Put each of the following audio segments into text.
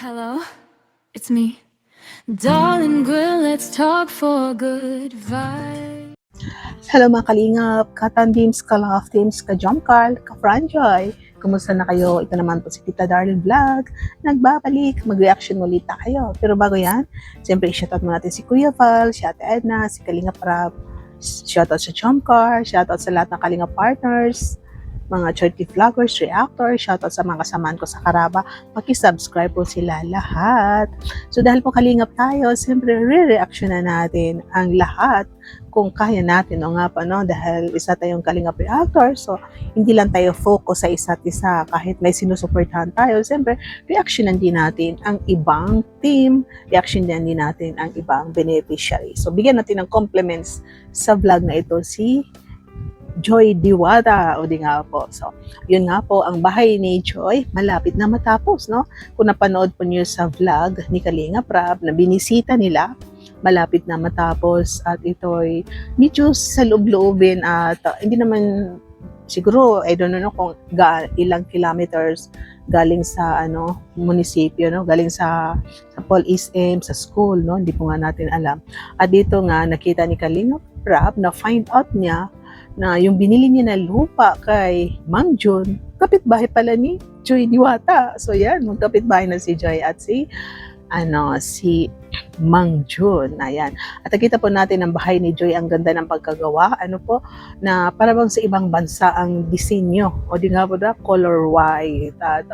Hello, it's me. Darling girl, let's talk for good vibe. Hello mga kalingap, ka-tandems, ka-love teams, ka-jumcarl, ka-franjoy. Kumusta na kayo? Ito naman po si Tita Darlene Vlog. Nagbabalik, mag-reaction ulit tayo. Pero bago yan, siyempre shoutout mo natin si Kuya Val, si Ate Edna, si Kalingap Rab, shoutout sa jumcarl, shoutout sa lahat ng Kalingap partners, mga charity vloggers, reactors, shoutout sa mga kasamaan ko sa Karaba. Paki-subscribe po sila lahat. So dahil po kalingap tayo, siyempre re-reaction na natin ang lahat kung kaya natin o nga pa, no? Dahil isa tayong kalingap reactor, so hindi lang tayo focus sa isa't isa kahit may sinusuportahan tayo. Siyempre, reactionan din natin ang ibang team, reactionan din natin ang ibang beneficiary. So bigyan natin ng compliments sa vlog na ito si Joy Diwata, o di nga po. So, yun nga po, ang bahay ni Joy, malapit na matapos, no? Kung napanood po niyo sa vlog ni Kalingap Rab, na binisita nila, malapit na matapos, at ito'y medyo sa loob-loobin, at hindi naman, siguro, I don't know kung ilang kilometers galing sa, munisipyo, no? Galing sa Paul East M, sa school, no? Hindi po nga natin alam. At dito nga, nakita ni Kalingap Rab, na find out niya, na yung binili niya na lupa kay Mang Jun, kapitbahay pala ni Joy Diwata. So yan, magkapitbahay na si Joy at si Mang Jun. Ayan. At nakita po natin ang bahay ni Joy, ang ganda ng pagkagawa. Na para bang sa ibang bansa ang disenyo. O di nga po na, color white. At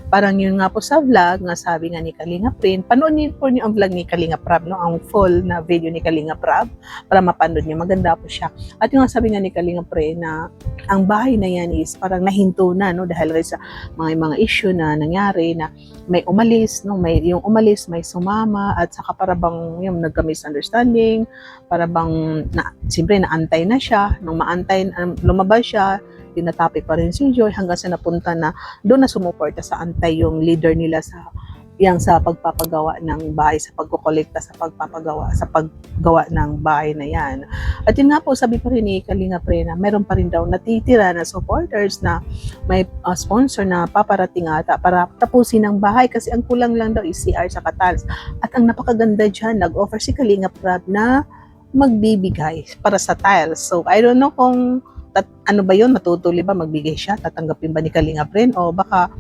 parang yun nga po sa vlog, nga sabi nga ni Kalingap Rin, panoonin po niyo ang vlog ni Kalingap Rab, no? Ang full na video ni Kalingap Rab, para mapanood niyo. Maganda po siya. At yung nga sabi nga ni Kalingap Rin, na ang bahay na yan is parang nahinto na, no? Dahil sa mga issue na nangyari, na may umalis, no? Yung umalis, may sumama, at saka para bang yung nagka-misunderstanding, para bang siyempre naantay na siya, nung maantay, lumabas siya, tinatapik pa rin si Joy hanggang sa napunta na doon na sumuporta sa antay yung leader nila sa pagpapagawa ng bahay, sa pagkokolekta, sa paggawa ng bahay na yan. At yun nga po, sabi pa rin ni Kalingap Rin na meron pa rin daw natitira na supporters na may sponsor na paparating ata para tapusin ang bahay, kasi ang kulang lang daw is CR sa tiles. At ang napakaganda dyan, nag-offer si Kalingap Rab na magbibigay para sa tiles. So I don't know kung ano ba yun, matutuloy ba, magbigay siya, tatanggapin ba ni Kalingap Rin, o baka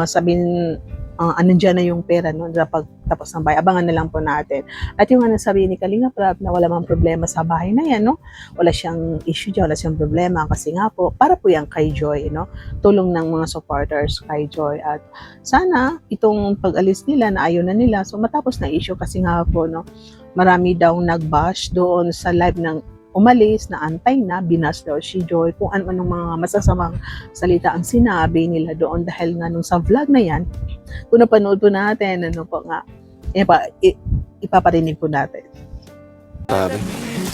sabihin anandyan na yung pera, no, na pagtapos ng bahay. Abangan na lang po natin. At yung sabi ni Kalingap Rab na wala mang problema sa bahay na yan, no? Wala siyang issue dyan, wala siyang problema, kasi nga po, para po yan kay Joy, no? Tulong ng mga supporters kay Joy. At sana itong pag-alis nila, na ayaw na nila, so matapos na issue, kasi nga po, no, marami daw nag-bash doon sa live ng umalis, na antay na, binas daw si Joy, kung anong mga masasamang salita ang sinabi nila doon, dahil nga nung sa vlog na yan, kung napanood po natin, ipaparinig po natin.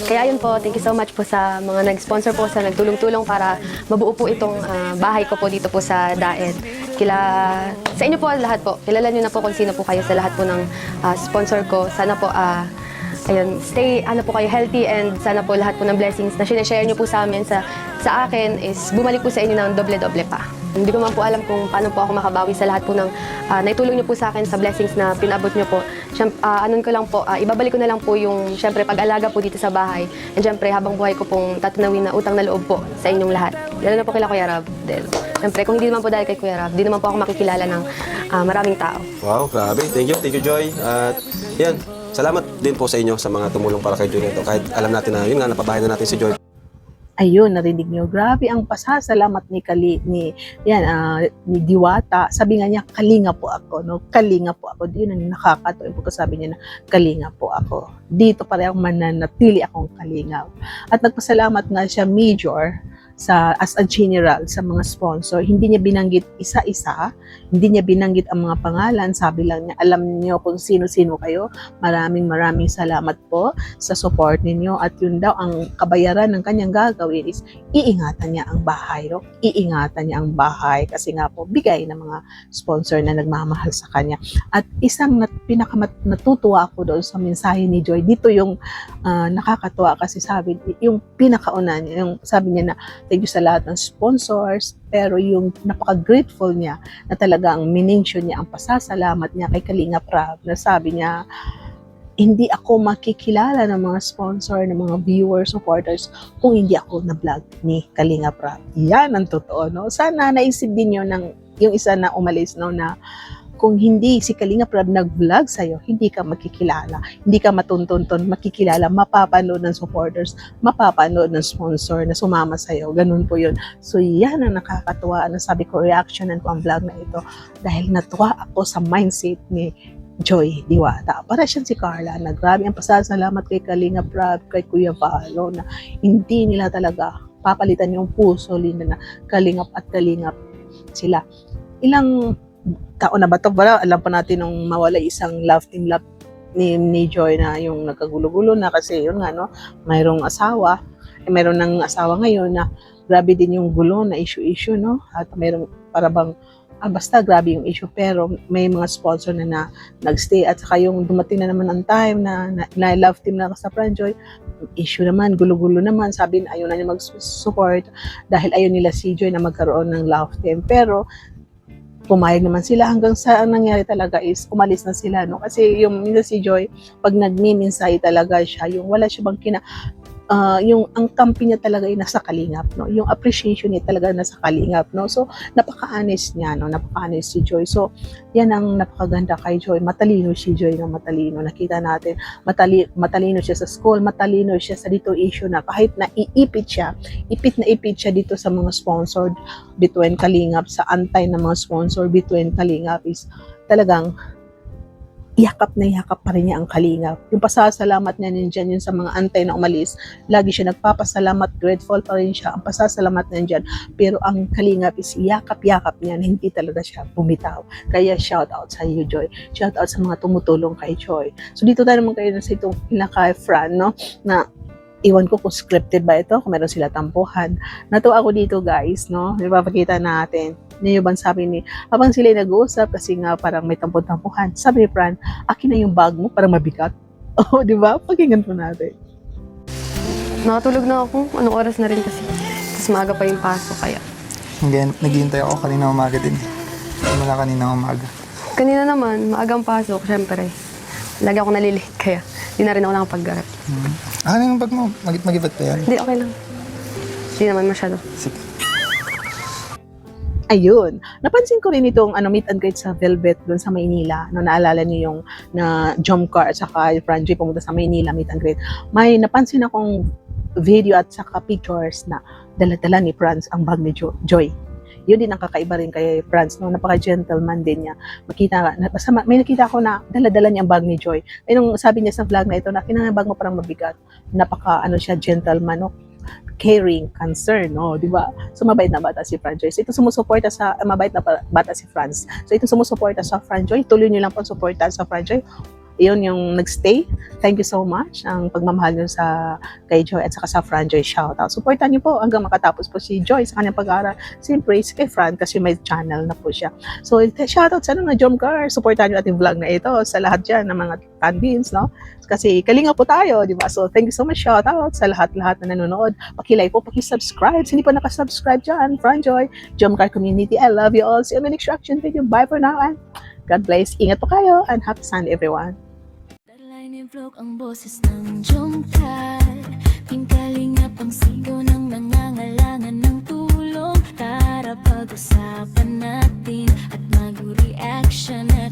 Kaya yun po, thank you so much po sa mga nag-sponsor po, sa nagtulong-tulong para mabuo po itong bahay ko po dito po sa Daet. Sa inyo po lahat po, kilala nyo na po kung sino po kayo sa lahat po ng sponsor ko. Sana po, ayun, stay po kayo healthy, and sana po lahat po ng blessings na sinashare nyo po sa amin sa akin is bumalik po sa inyo ng doble-doble pa. Hindi ko man po alam kung paano po ako makabawi sa lahat po ng naitulong nyo po sa akin, sa blessings na pinabot nyo po. Anon ko lang po, ibabalik ko na lang po yung syempre pag-alaga po dito sa bahay. And syempre habang buhay ko pong tatanawin na utang na loob po sa inyong lahat. Lalo na po kila Kuya Rab. Syempre kung hindi naman po dahil kay Kuya Rab, di naman po ako makikilala ng maraming tao. Wow, grabe. Thank you Joy. At yan, salamat din po sa inyo sa mga tumulong para kay Joy nito. Kahit alam natin na yun nga, napabahay na natin si Joy. Ayun, narinig niyo, grabe ang pasasalamat ni Diwata. Sabi nga niya, kalinga po ako, no? Kalinga po ako. Yun ang nakakatawa po, sabi niya na kalinga po ako. Dito parehong mananatili akong kalinga. At nagpasalamat nga siya major as a general sa mga sponsor. Hindi niya binanggit isa-isa, hindi niya binanggit ang mga pangalan, sabi lang niya, alam niyo kung sino-sino kayo. Maraming salamat po sa support ninyo, at yun daw ang kabayaran ng kanyang gagawin is iingatan niya ang bahay, no? Iingatan niya ang bahay, kasi nga po bigay ng mga sponsor na nagmamahal sa kanya. At isang natutuwa ako doon sa mensahe ni Joy, dito yung nakakatuwa, kasi sabi yung pinakauna niya, yung sabi niya na thank you sa lahat ng sponsors, pero yung napaka-grateful niya na talagang minention niya ang pasasalamat niya kay Kalinga Prab, na sabi niya, hindi ako makikilala ng mga sponsor, ng mga viewers, supporters, kung hindi ako na-vlog ni Kalinga Prab. Yan ang totoo, no? Sana naisip din yun ng yung isa na umalis, no, na kung hindi si Kalinga Prab nag-vlog sa'yo, hindi ka makikilala, hindi ka matuntunton, makikilala, mapapanood ng supporters, mapapanood ng sponsor na sumama sa'yo. Ganun po yun. So yan ang nakakatuwa. Ano sabi ko, reaction ko ang vlog na ito dahil natuwa ako sa mindset ni Joy Diwata. Para siyang si Carla na grabe ang pasasalamat kay Kalinga Prab, kay Kuya Valo na hindi nila talaga papalitan yung puso nila na Kalingap at Kalingap sila. Ilang taon na ba ito? Wala, alam pa natin nung mawala isang love team love ni Joy na yung nagkagulo-gulo na kasi yun nga, no, mayroong asawa, mayroon ng asawa ngayon na grabe din yung gulo na issue, no, at mayroong parabang basta grabe yung issue, pero may mga sponsor na nagstay at saka yung dumating na naman ang time na love team na sa Franjoy, issue naman, gulo-gulo naman, sabi na ayaw na niya mag-support dahil ayaw nila si Joy na magkaroon ng love team, pero pumayag naman sila hanggang sa ang nangyari talaga is umalis na sila, no, kasi yung si Joy pag nagmiminsay talaga siya, yung wala siya bang yung ang kampi niya talaga ay nasa Kalingap, no? Yung appreciation niya talaga nasa Kalingap, no? So, napaka-honest niya, no? Napaka-honest si Joy. So, yan ang napakaganda kay Joy. Matalino si Joy, no? Matalino. Nakita natin, matalino siya sa school, matalino siya sa dito issue na kahit na ipit siya dito sa mga sponsored between Kalingap, sa antay ng mga sponsor between Kalingap is talagang yakap na yakap pa rin niya ang Kalingap. Yung pasasalamat niya nandiyan yun sa mga antay na umalis. Lagi siya nagpapasalamat, grateful pa rin siya. Ang pasasalamat nandiyan. Pero ang Kalingap is yakap-yakap niya na hindi talaga siya bumitaw. Kaya shout out sa iyo, Joy. Shout out sa mga tumutulong kay Joy. So dito tayo naman kayo sa itong pinaka-Fran, no? Na iwan ko kung scripted ba ito, kung meron sila tampuhan. Natuwa ako dito, guys, no? Ipapakita natin. Yung sabi ni, habang sila nag-uusap, kasi nga parang may tampuhan. Sabi ni Fran, akin na yung bag mo, parang mabigat. Oh, di ba? Pakinggan po natin. Nakatulog na ako. Anong oras na rin kasi. Tapos maaga pa yung pasok kaya. Naghihintay ako kanina umaga din. Wala kanina umaga. Kanina naman, maagang pasok, syempre. Lagi ako nalilate kaya. Hindi na rin ako nakapag-garap. Ano yung bag mo? Magibat pa yan? Hindi, okay lang. Hindi naman masyado. Sige. Ayun. Napansin ko rin itong meet and greet sa Velvet doon sa Maynila. No, naalala niyo yung na Jomcar at saka Franjoy pumunta sa Maynila meet and greet. May napansin akong video at saka pictures na dala-dala ni Franz ang bag ni Joy. Yun din ang kakaiba rin kay Franz, no? Napaka-gentleman din niya. Basta may nakita ko na dala-dala niya ang bag ni Joy. Ay nung sabi niya sa vlog na ito na bag mo parang mabigat. Siya gentleman, no? Caring, concern, no, di ba? So mabait na bata si Franjoy. So ito sumusuporta sa mabait na bata si Franz. So ito sumusuporta sa Franjoy. Tuloy niyo lang po suportahan sa Franjoy. Iyon yung nagstay. Thank you so much ang pagmamahal niyo sa kay Joy at saka sa Franjoy. Shout out. Supportan niyo po hanggang makatapos po si Joy sa kanyang pag-aaral. Siyempre kay Fran kasi may channel na po siya. So shout out sa mga Jomcar. Supportan niyo ating vlog na ito sa lahat diyan ng mga Tanbins, no? Kasi kalinga po tayo, di ba? So thank you so much. Shout out sa lahat-lahat na nanonood. Paki-like po, paki-subscribe. Hindi pa naka-subscribe diyan. Franjoy, Jomcar Community. I love you all. See you in the next reaction video. Bye for now and God bless. Ingat po kayo and happy Sunday everyone. Vlog ang boses ng Jomcar, pingkalingap ang sigaw ng nangangailangan ng tulong. Tara pag-usapan natin at mag-reaction at